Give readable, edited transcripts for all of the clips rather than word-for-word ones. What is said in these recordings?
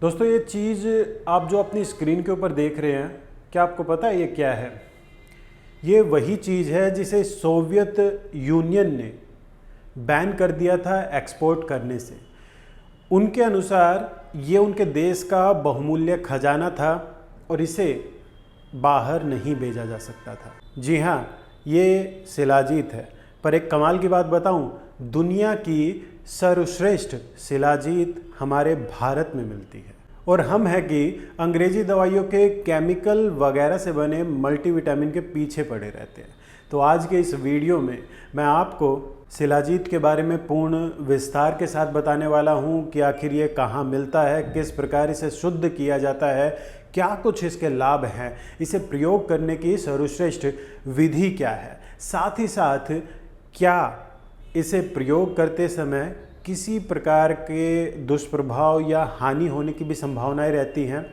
दोस्तों ये चीज़ आप जो अपनी स्क्रीन के ऊपर देख रहे हैं, क्या आपको पता है ये क्या है? ये वही चीज़ है जिसे सोवियत यूनियन ने बैन कर दिया था एक्सपोर्ट करने से। उनके अनुसार ये उनके देश का बहुमूल्य खजाना था और इसे बाहर नहीं भेजा जा सकता था। जी हाँ, ये शिलाजीत है। पर एक कमाल की बात बताऊं, दुनिया की सर्वश्रेष्ठ शिलाजीत हमारे भारत में मिलती है। और हम है कि अंग्रेजी दवाइयों के केमिकल वगैरह से बने मल्टीविटामिन के पीछे पड़े रहते हैं। तो आज के इस वीडियो में मैं आपको शिलाजीत के बारे में पूर्ण विस्तार के साथ बताने वाला हूं कि आखिर ये कहाँ मिलता है, किस प्रकार इसे शुद्ध किया जाता है, क्या कुछ इसके लाभ हैं, इसे प्रयोग करने की सर्वश्रेष्ठ विधि क्या है, साथ ही साथ क्या इसे प्रयोग करते समय किसी प्रकार के दुष्प्रभाव या हानि होने की भी संभावनाएं रहती हैं।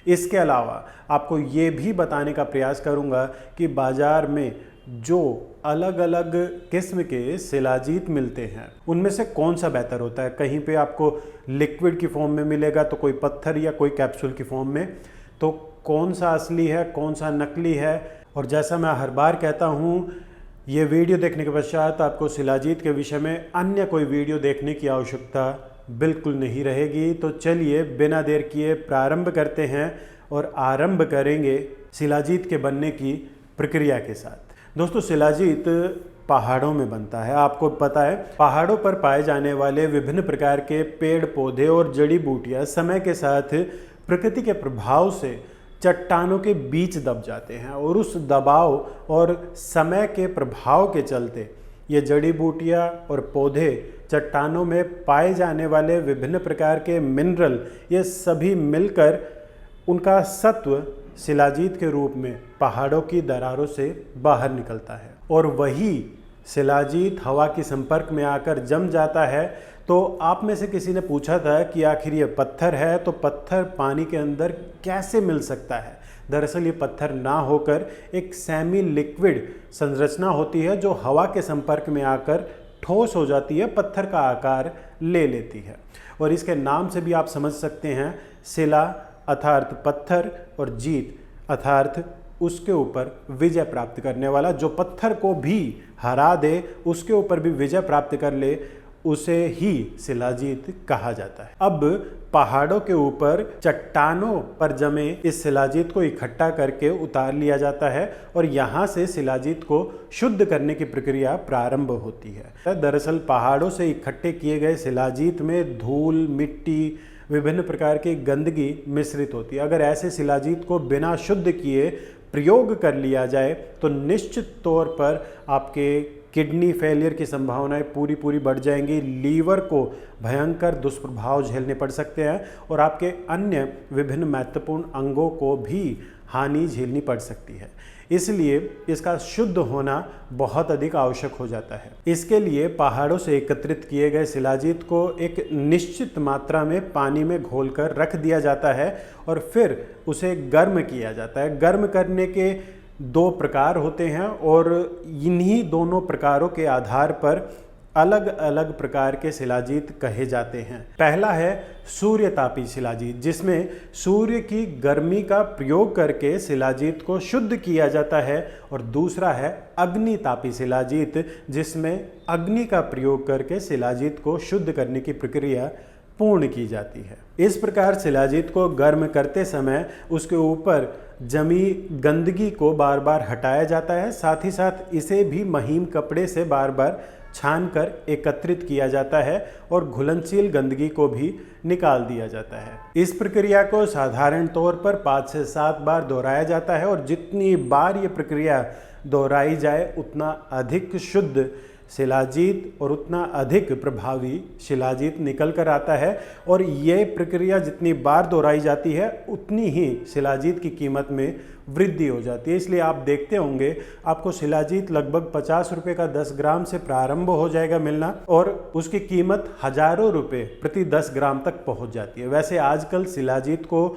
इसके अलावा आपको ये भी बताने का प्रयास करूंगा कि बाज़ार में जो अलग अलग किस्म के शिलाजीत मिलते हैं उनमें से कौन सा बेहतर होता है। कहीं पे आपको लिक्विड की फॉर्म में मिलेगा तो कोई पत्थर या कोई कैप्सूल की फॉर्म में, तो कौन सा असली है, कौन सा नकली है। और जैसा मैं हर बार कहता हूँ, ये वीडियो देखने के पश्चात आपको शिलाजीत के विषय में अन्य कोई वीडियो देखने की आवश्यकता बिल्कुल नहीं रहेगी। तो चलिए बिना देर किए प्रारंभ करते हैं और आरंभ करेंगे शिलाजीत के बनने की प्रक्रिया के साथ। दोस्तों, शिलाजीत पहाड़ों में बनता है। आपको पता है, पहाड़ों पर पाए जाने वाले विभिन्न प्रकार के पेड़ पौधे और जड़ी बूटियां समय के साथ प्रकृति के प्रभाव से चट्टानों के बीच दब जाते हैं और उस दबाव और समय के प्रभाव के चलते ये जड़ी बूटियां और पौधे चट्टानों में पाए जाने वाले विभिन्न प्रकार के मिनरल, ये सभी मिलकर उनका सत्व शिलाजीत के रूप में पहाड़ों की दरारों से बाहर निकलता है। और वही शिलाजीत हवा के संपर्क में आकर जम जाता है। तो आप में से किसी ने पूछा था कि आखिर ये पत्थर है, तो पत्थर पानी के अंदर कैसे मिल सकता है? दरअसल ये पत्थर ना होकर एक सेमी लिक्विड संरचना होती है जो हवा के संपर्क में आकर ठोस हो जाती है, पत्थर का आकार ले लेती है। और इसके नाम से भी आप समझ सकते हैं, शिला अर्थात पत्थर और जीत अर्थात उसके ऊपर विजय प्राप्त करने वाला। जो पत्थर को भी हरा दे, उसके ऊपर भी विजय प्राप्त कर ले, उसे ही शिलाजीत कहा जाता है। अब पहाड़ों के ऊपर चट्टानों पर जमे इस शिलाजीत को इकट्ठा करके उतार लिया जाता है और यहाँ से शिलाजीत को शुद्ध करने की प्रक्रिया प्रारंभ होती है। दरअसल पहाड़ों से इकट्ठे किए गए शिलाजीत में धूल, मिट्टी, विभिन्न प्रकार की गंदगी मिश्रित होती है। अगर ऐसे शिलाजीत को बिना शुद्ध किए प्रयोग कर लिया जाए तो निश्चित तौर पर आपके किडनी फेलियर की संभावनाएं पूरी बढ़ जाएंगी, लीवर को भयंकर दुष्प्रभाव झेलने पड़ सकते हैं और आपके अन्य विभिन्न महत्वपूर्ण अंगों को भी हानि झेलनी पड़ सकती है। इसलिए इसका शुद्ध होना बहुत अधिक आवश्यक हो जाता है। इसके लिए पहाड़ों से एकत्रित किए गए शिलाजीत को एक निश्चित मात्रा में पानी में घोलकर रख दिया जाता है और फिर उसे गर्म किया जाता है। गर्म करने के दो प्रकार होते हैं और इन्हीं दोनों प्रकारों के आधार पर अलग अलग प्रकार के शिलाजीत कहे जाते हैं। पहला है सूर्यतापी शिलाजीत, जिसमें सूर्य की गर्मी का प्रयोग करके शिलाजीत को शुद्ध किया जाता है। और दूसरा है अग्नितापी शिलाजीत, जिसमें अग्नि का प्रयोग करके शिलाजीत को शुद्ध करने की प्रक्रिया पूर्ण की जाती है। इस प्रकार शिलाजीत को गर्म करते समय उसके ऊपर जमी गंदगी को बार बार हटाया जाता है। साथ ही साथ इसे भी महीन कपड़े से बार बार छानकर एकत्रित किया जाता है और घुलनशील गंदगी को भी निकाल दिया जाता है। इस प्रक्रिया को साधारण तौर पर 5 से 7 बार दोहराया जाता है और जितनी बार ये प्रक्रिया दोहराई जाए उतना अधिक शुद्ध शिलाजीत और उतना अधिक प्रभावी शिलाजीत निकल कर आता है। और ये प्रक्रिया जितनी बार दोहराई जाती है उतनी ही शिलाजीत की कीमत में वृद्धि हो जाती है। इसलिए आप देखते होंगे आपको शिलाजीत लगभग 50 रुपये का 10 ग्राम से प्रारंभ हो जाएगा मिलना और उसकी कीमत हजारों रुपए प्रति 10 ग्राम तक पहुंच जाती है। वैसे आजकल शिलाजीत को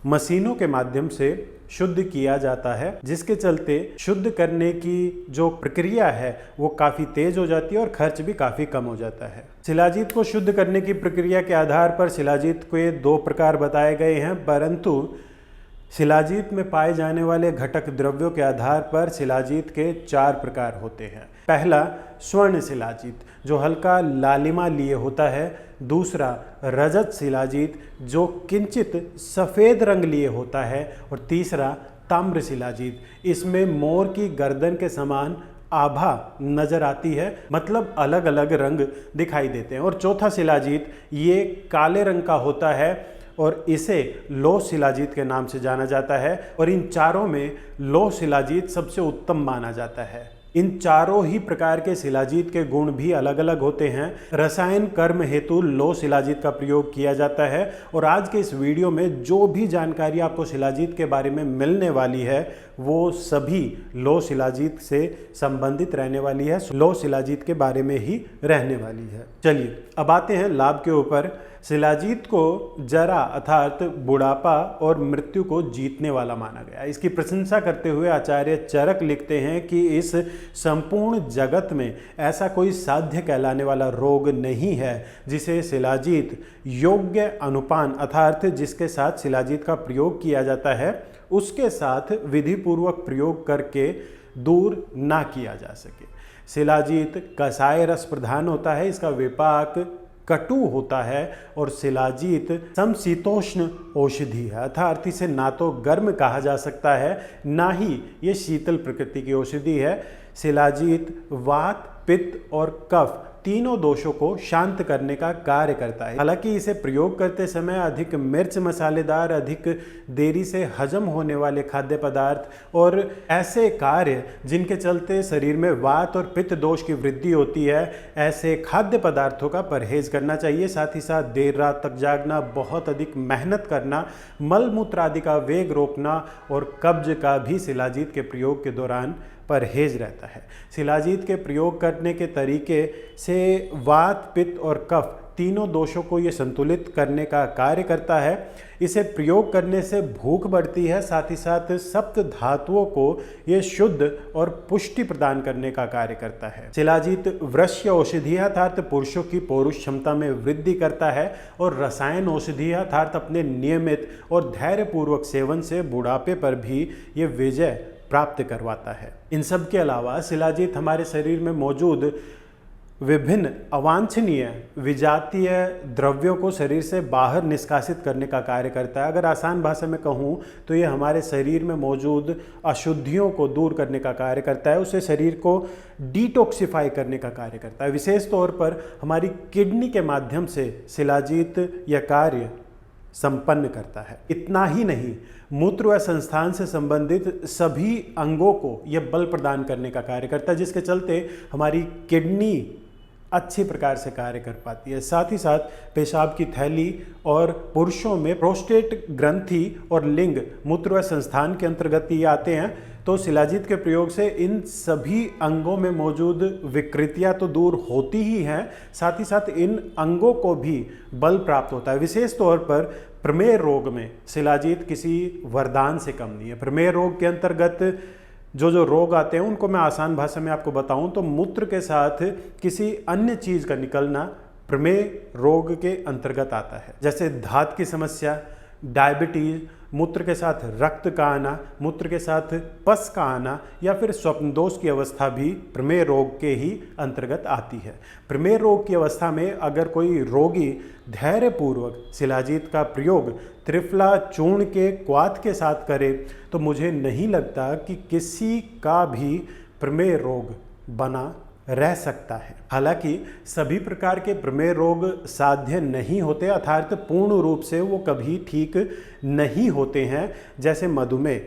मशीनों के माध्यम से शुद्ध किया जाता है, जिसके चलते शुद्ध करने की जो प्रक्रिया है वो काफ़ी तेज हो जाती है और खर्च भी काफ़ी कम हो जाता है। शिलाजीत को शुद्ध करने की प्रक्रिया के आधार पर शिलाजीत के 2 प्रकार बताए गए हैं, परंतु शिलाजीत में पाए जाने वाले घटक द्रव्यों के आधार पर शिलाजीत के 4 प्रकार होते हैं। पहला स्वर्ण शिलाजीत, जो हल्का लालिमा लिए होता है। दूसरा रजत शिलाजीत, जो किंचित सफ़ेद रंग लिए होता है। और तीसरा ताम्र शिलाजीत, इसमें मोर की गर्दन के समान आभा नजर आती है, मतलब अलग अलग रंग दिखाई देते हैं। और चौथा शिलाजीत ये काले रंग का होता है और इसे लौह शिलाजीत के नाम से जाना जाता है। और इन चारों में लौह शिलाजीत सबसे उत्तम माना जाता है। इन चारों ही प्रकार के शिलाजीत के गुण भी अलग अलग होते हैं। रसायन कर्म हेतु लौह शिलाजीत का प्रयोग किया जाता है। और आज के इस वीडियो में जो भी जानकारी आपको शिलाजीत के बारे में मिलने वाली है वो सभी लौह शिलाजीत से संबंधित रहने वाली है, लौह शिलाजीत के बारे में ही रहने वाली है। चलिए अब आते हैं लाभ के ऊपर। शिलाजीत को जरा अर्थात बुढ़ापा और मृत्यु को जीतने वाला माना गया। इसकी प्रशंसा करते हुए आचार्य चरक लिखते हैं कि इस संपूर्ण जगत में ऐसा कोई साध्य कहलाने वाला रोग नहीं है जिसे शिलाजीत योग्य अनुपान अर्थात जिसके साथ शिलाजीत का प्रयोग किया जाता है उसके साथ विधि पूर्वक प्रयोग करके दूर ना किया जा सके। शिलाजीत कसाय रस प्रधान होता है, इसका विपाक कटु होता है और शिलाजीत समशीतोष्ण औषधि है, अर्थात इसे ना तो गर्म कहा जा सकता है ना ही ये शीतल प्रकृति की औषधि है। शिलाजीत वात, पित्त और कफ तीनों दोषों को शांत करने का कार्य करता है। हालांकि इसे प्रयोग करते समय अधिक मिर्च मसालेदार, अधिक देरी से हजम होने वाले खाद्य पदार्थ और ऐसे कार्य जिनके चलते शरीर में वात और पित्त दोष की वृद्धि होती है, ऐसे खाद्य पदार्थों का परहेज करना चाहिए। साथ ही साथ देर रात तक जागना, बहुत अधिक मेहनत करना, मल मूत्र आदि का वेग रोकना और कब्ज का भी शिलाजीत के प्रयोग के दौरान परहेज रहता है। शिलाजीत के प्रयोग करने के तरीके से वात, पित्त और कफ तीनों दोषों को ये संतुलित करने का कार्य करता है। इसे प्रयोग करने से भूख बढ़ती है, साथ ही साथ सप्त धातुओं को ये शुद्ध और पुष्टि प्रदान करने का कार्य करता है। शिलाजीत वृक्ष औषधि अर्थात पुरुषों की पौरुष क्षमता में वृद्धि करता है और रसायन औषधि अर्थात अपने नियमित और धैर्यपूर्वक सेवन से बुढ़ापे पर भी ये विजय प्राप्त करवाता है। इन सब के अलावा शिलाजीत हमारे शरीर में मौजूद विभिन्न अवांछनीय विजातीय द्रव्यों को शरीर से बाहर निष्कासित करने का कार्य करता है। अगर आसान भाषा में कहूँ तो ये हमारे शरीर में मौजूद अशुद्धियों को दूर करने का कार्य करता है, उसे शरीर को डिटॉक्सिफाई करने का कार्य करता है। विशेष तौर पर हमारी किडनी के माध्यम से शिलाजीत यह कार्य संपन्न करता है। इतना ही नहीं, मूत्र व संस्थान से संबंधित सभी अंगों को यह बल प्रदान करने का कार्य करता है, जिसके चलते हमारी किडनी अच्छी प्रकार से कार्य कर पाती है। साथ ही साथ पेशाब की थैली और पुरुषों में प्रोस्टेट ग्रंथि और लिंग मूत्र व संस्थान के अंतर्गत ये आते हैं। तो शिलाजीत के प्रयोग से इन सभी अंगों में मौजूद विकृतियां तो दूर होती ही हैं, साथ ही साथ इन अंगों को भी बल प्राप्त होता है। विशेष तौर पर प्रमेह रोग में शिलाजीत किसी वरदान से कम नहीं है। प्रमेह रोग के अंतर्गत जो रोग आते हैं उनको मैं आसान भाषा में आपको बताऊं तो मूत्र के साथ किसी अन्य चीज़ का निकलना प्रमेह रोग के अंतर्गत आता है, जैसे धात की समस्या, डायबिटीज, मूत्र के साथ रक्त का आना, मूत्र के साथ पस का आना या फिर स्वप्न दोष की अवस्था भी प्रमेह रोग के ही अंतर्गत आती है। प्रमेह रोग की अवस्था में अगर कोई रोगी धैर्यपूर्वक शिलाजीत का प्रयोग त्रिफला चूर्ण के क्वाथ के साथ करे तो मुझे नहीं लगता कि किसी का भी प्रमेह रोग बना रह सकता है। हालांकि सभी प्रकार के प्रमेह रोग साध्य नहीं होते, अर्थात पूर्ण रूप से वो कभी ठीक नहीं होते हैं, जैसे मधुमेह,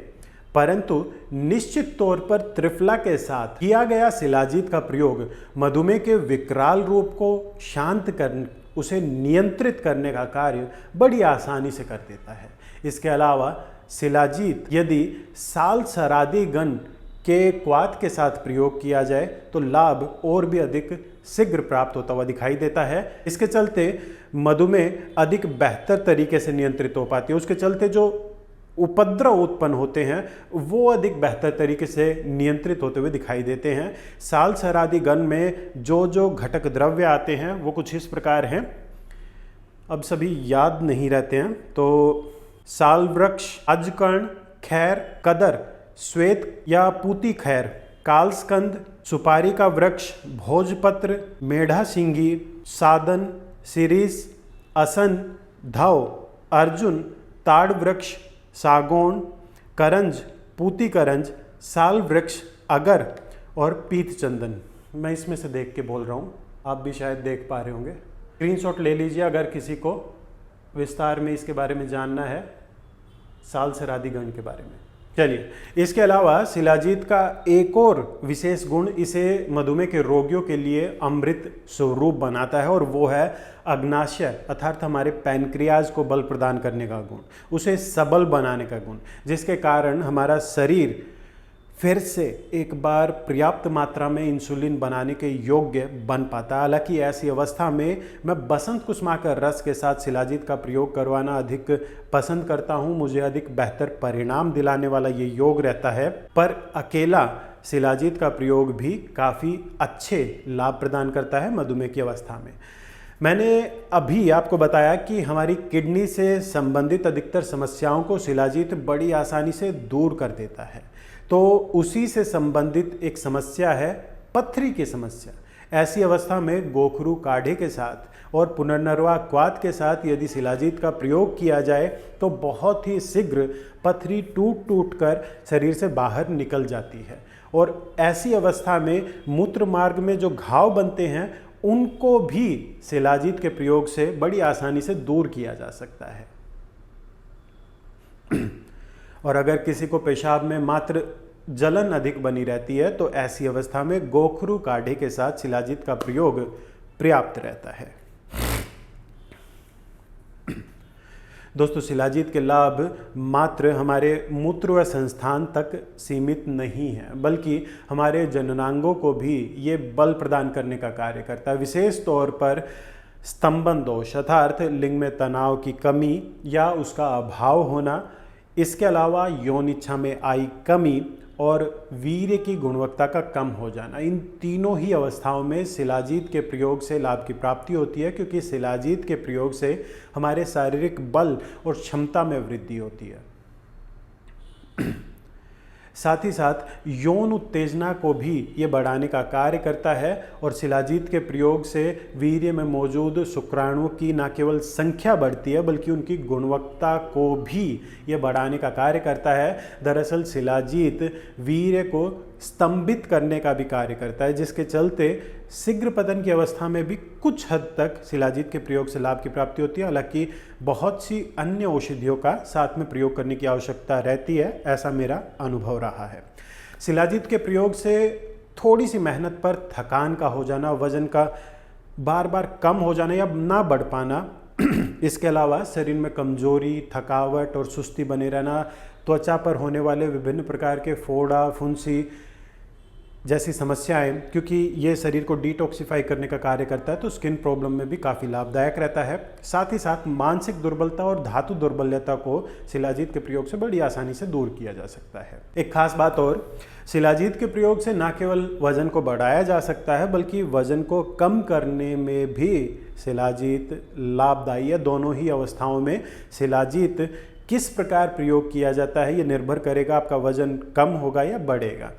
परंतु निश्चित तौर पर त्रिफला के साथ किया गया शिलाजीत का प्रयोग मधुमेह के विकराल रूप को शांत कर उसे नियंत्रित करने का कार्य बड़ी आसानी से कर देता है। इसके अलावा शिलाजीत यदि साल सरादी गण के क्वाथ के साथ प्रयोग किया जाए तो लाभ और भी अधिक शीघ्र प्राप्त होता हुआ दिखाई देता है। इसके चलते मधुमेह अधिक बेहतर तरीके से नियंत्रित हो पाती है। उसके चलते जो उपद्रव उत्पन्न होते हैं वो अधिक बेहतर तरीके से नियंत्रित होते हुए दिखाई देते हैं। सालसरादी गण में जो जो घटक द्रव्य आते हैं वो कुछ इस प्रकार हैं, अब सभी याद नहीं रहते हैं। तो साल वृक्ष, अजकर्ण, खैर, कदर, श्वेत या पूती खैर, कालस्कंद, सुपारी का वृक्ष, भोजपत्र, मेढ़ा सिंगी, सादन, सिरिस, असन, धव, अर्जुन, ताड़ वृक्ष, सागौन, करंज, पूती करंज, साल वृक्ष, अगर और पीत चंदन। मैं इसमें से देख के बोल रहा हूँ, आप भी शायद देख पा रहे होंगे। स्क्रीनशॉट ले लीजिए अगर किसी को विस्तार में इसके बारे में जानना है, सालसरादी गण के बारे में। चलिए, इसके अलावा शिलाजीत का एक और विशेष गुण इसे मधुमेह के रोगियों के लिए अमृत स्वरूप बनाता है, और वो है अग्नाशय अर्थात हमारे पैनक्रियाज को बल प्रदान करने का गुण, उसे सबल बनाने का गुण, जिसके कारण हमारा शरीर फिर से एक बार पर्याप्त मात्रा में इंसुलिन बनाने के योग्य बन पाता है। हालांकि ऐसी अवस्था में मैं बसंत कुसुमाकर रस के साथ शिलाजीत का प्रयोग करवाना अधिक पसंद करता हूं। मुझे अधिक बेहतर परिणाम दिलाने वाला ये योग रहता है, पर अकेला शिलाजीत का प्रयोग भी काफ़ी अच्छे लाभ प्रदान करता है मधुमेह की अवस्था में। मैंने अभी आपको बताया कि हमारी किडनी से संबंधित अधिकतर समस्याओं को शिलाजीत बड़ी आसानी से दूर कर देता है। तो उसी से संबंधित एक समस्या है पथरी की समस्या। ऐसी अवस्था में गोखरू काढ़े के साथ और पुनर्नरवा क्वाथ के साथ यदि शिलाजीत का प्रयोग किया जाए तो बहुत ही शीघ्र पथरी टूट टूट कर शरीर से बाहर निकल जाती है, और ऐसी अवस्था में मूत्र मार्ग में जो घाव बनते हैं उनको भी शिलाजीत के प्रयोग से बड़ी आसानी से दूर किया जा सकता है। और अगर किसी को पेशाब में मात्र जलन अधिक बनी रहती है तो ऐसी अवस्था में गोखरू काढ़े के साथ शिलाजीत का प्रयोग पर्याप्त रहता है। दोस्तों, शिलाजीत के लाभ मात्र हमारे मूत्र व संस्थान तक सीमित नहीं है, बल्कि हमारे जननांगों को भी ये बल प्रदान करने का कार्य करता है। विशेष तौर पर स्तंभन दोष अर्थात लिंग में तनाव की कमी या उसका अभाव होना, इसके अलावा यौन इच्छा में आई कमी और वीर्य की गुणवत्ता का कम हो जाना, इन तीनों ही अवस्थाओं में शिलाजीत के प्रयोग से लाभ की प्राप्ति होती है, क्योंकि शिलाजीत के प्रयोग से हमारे शारीरिक बल और क्षमता में वृद्धि होती है। साथ ही साथ यौन उत्तेजना को भी ये बढ़ाने का कार्य करता है, और शिलाजीत के प्रयोग से वीर्य में मौजूद शुक्राणुओं की न केवल संख्या बढ़ती है बल्कि उनकी गुणवत्ता को भी ये बढ़ाने का कार्य करता है। दरअसल शिलाजीत वीर्य को स्तंभित करने का भी कार्य करता है, जिसके चलते शीघ्र पतन की अवस्था में भी कुछ हद तक शिलाजीत के प्रयोग से लाभ की प्राप्ति होती है। हालांकि बहुत सी अन्य औषधियों का साथ में प्रयोग करने की आवश्यकता रहती है, ऐसा मेरा अनुभव रहा है। शिलाजीत के प्रयोग से थोड़ी सी मेहनत पर थकान का हो जाना, वजन का बार बार कम हो जाना या ना बढ़ पाना, इसके अलावा शरीर में कमजोरी, थकावट और सुस्ती बने रहना, त्वचा पर होने वाले विभिन्न प्रकार के फोड़ा, फुंसी जैसी समस्याएं, क्योंकि ये शरीर को डिटॉक्सिफाई करने का कार्य करता है तो स्किन प्रॉब्लम में भी काफ़ी लाभदायक रहता है। साथ ही साथ मानसिक दुर्बलता और धातु दुर्बलता को शिलाजीत के प्रयोग से बड़ी आसानी से दूर किया जा सकता है। एक खास बात और, शिलाजीत के प्रयोग से न केवल वजन को बढ़ाया जा सकता है बल्कि वजन को कम करने में भी शिलाजीत लाभदायी है। दोनों ही अवस्थाओं में शिलाजीत किस प्रकार प्रयोग किया जाता है ये निर्भर करेगा आपका वजन कम होगा या बढ़ेगा।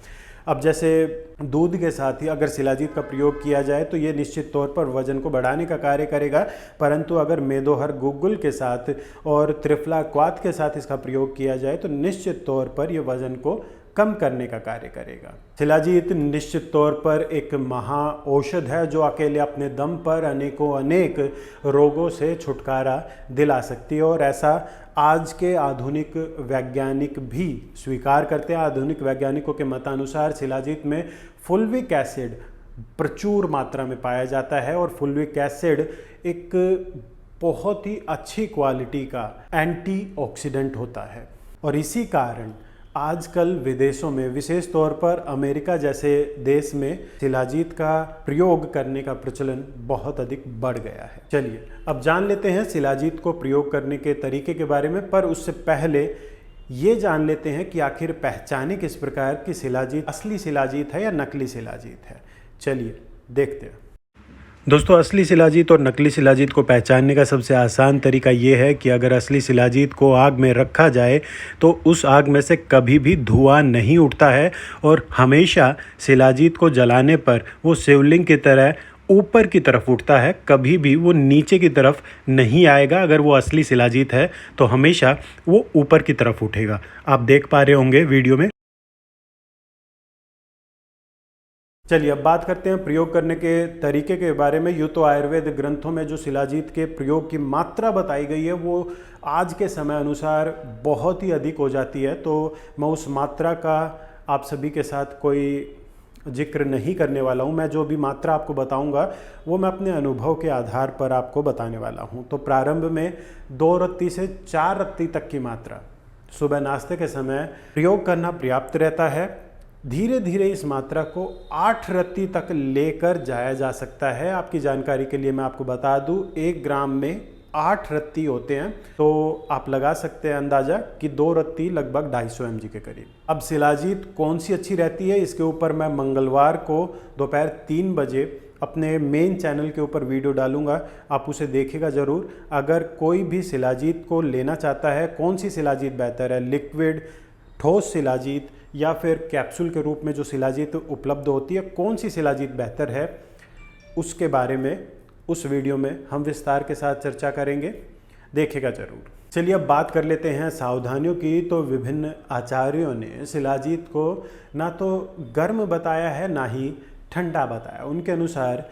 अब जैसे दूध के साथ ही अगर शिलाजीत का प्रयोग किया जाए तो ये निश्चित तौर पर वजन को बढ़ाने का कार्य करेगा, परंतु अगर मेदोहर गुग्गुल के साथ और त्रिफला क्वाथ के साथ इसका प्रयोग किया जाए तो निश्चित तौर पर ये वजन को कम करने का कार्य करेगा। शिलाजीत निश्चित तौर पर एक महा औषध है जो अकेले अपने दम पर अनेक रोगों से छुटकारा दिला सकती है, और ऐसा आज के आधुनिक वैज्ञानिक भी स्वीकार करते हैं। आधुनिक वैज्ञानिकों के मतानुसार शिलाजीत में फुल्विक एसिड प्रचुर मात्रा में पाया जाता है, और फुल्विक एसिड एक बहुत ही अच्छी क्वालिटी का एंटीऑक्सीडेंट होता है, और इसी कारण आजकल विदेशों में विशेष तौर पर अमेरिका जैसे देश में शिलाजीत का प्रयोग करने का प्रचलन बहुत अधिक बढ़ गया है। चलिए अब जान लेते हैं शिलाजीत को प्रयोग करने के तरीके के बारे में, पर उससे पहले ये जान लेते हैं कि आखिर पहचाने किस प्रकार की शिलाजीत असली शिलाजीत है या नकली शिलाजीत है। चलिए देखते हैं। दोस्तों, असली शिलाजीत और नकली शिलाजीत को पहचानने का सबसे आसान तरीका ये है कि अगर असली शिलाजीत को आग में रखा जाए तो उस आग में से कभी भी धुआं नहीं उठता है और हमेशा शिलाजीत को जलाने पर वो शिवलिंग की तरह ऊपर की तरफ उठता है, कभी भी वो नीचे की तरफ नहीं आएगा। अगर वो असली शिलाजीत है तो हमेशा वो ऊपर की तरफ उठेगा। आप देख पा रहे होंगे वीडियो में। चलिए अब बात करते हैं प्रयोग करने के तरीके के बारे में। यूँ तो आयुर्वेद ग्रंथों में जो शिलाजीत के प्रयोग की मात्रा बताई गई है वो आज के समय अनुसार बहुत ही अधिक हो जाती है, तो मैं उस मात्रा का आप सभी के साथ कोई जिक्र नहीं करने वाला हूँ। मैं जो भी मात्रा आपको बताऊँगा वो मैं अपने अनुभव के आधार पर आपको बताने वाला हूँ। तो प्रारंभ में 2 रत्ती से 4 रत्ती तक की मात्रा सुबह नाश्ते के समय प्रयोग करना पर्याप्त रहता है। धीरे धीरे इस मात्रा को 8 रत्ती तक लेकर जाया जा सकता है। आपकी जानकारी के लिए मैं आपको बता दूं, 1 ग्राम में 8 रत्ती होते हैं, तो आप लगा सकते हैं अंदाज़ा कि 2 रत्ती लगभग 250 mg के करीब। अब शिलाजीत कौन सी अच्छी रहती है, इसके ऊपर मैं मंगलवार को दोपहर 3 बजे अपने मेन चैनल के ऊपर वीडियो डालूंगा, आप उसे देखिएगा ज़रूर। अगर कोई भी शिलाजीत को लेना चाहता है, कौन सी शिलाजीत बेहतर है, लिक्विड ठोस शिलाजीत या फिर कैप्सूल के रूप में जो शिलाजीत उपलब्ध होती है, कौन सी शिलाजीत बेहतर है, उसके बारे में उस वीडियो में हम विस्तार के साथ चर्चा करेंगे, देखिएगा ज़रूर। चलिए अब बात कर लेते हैं सावधानियों की। तो विभिन्न आचार्यों ने शिलाजीत को ना तो गर्म बताया है ना ही ठंडा बताया। उनके अनुसार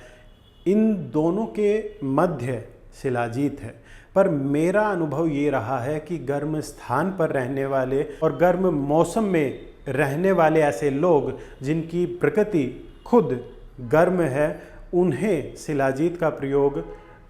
इन दोनों के मध्य शिलाजीत है, पर मेरा अनुभव ये रहा है कि गर्म स्थान पर रहने वाले और गर्म मौसम में रहने वाले ऐसे लोग जिनकी प्रकृति खुद गर्म है, उन्हें शिलाजीत का प्रयोग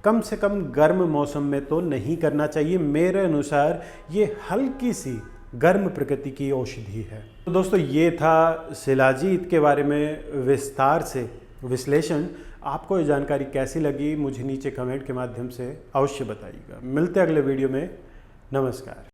कम से कम गर्म मौसम में तो नहीं करना चाहिए। मेरे अनुसार ये हल्की सी गर्म प्रकृति की औषधि है। तो दोस्तों, ये था शिलाजीत के बारे में विस्तार से विश्लेषण। आपको ये जानकारी कैसी लगी मुझे नीचे कमेंट के माध्यम से अवश्य बताइएगा। मिलते हैं अगले वीडियो में। नमस्कार।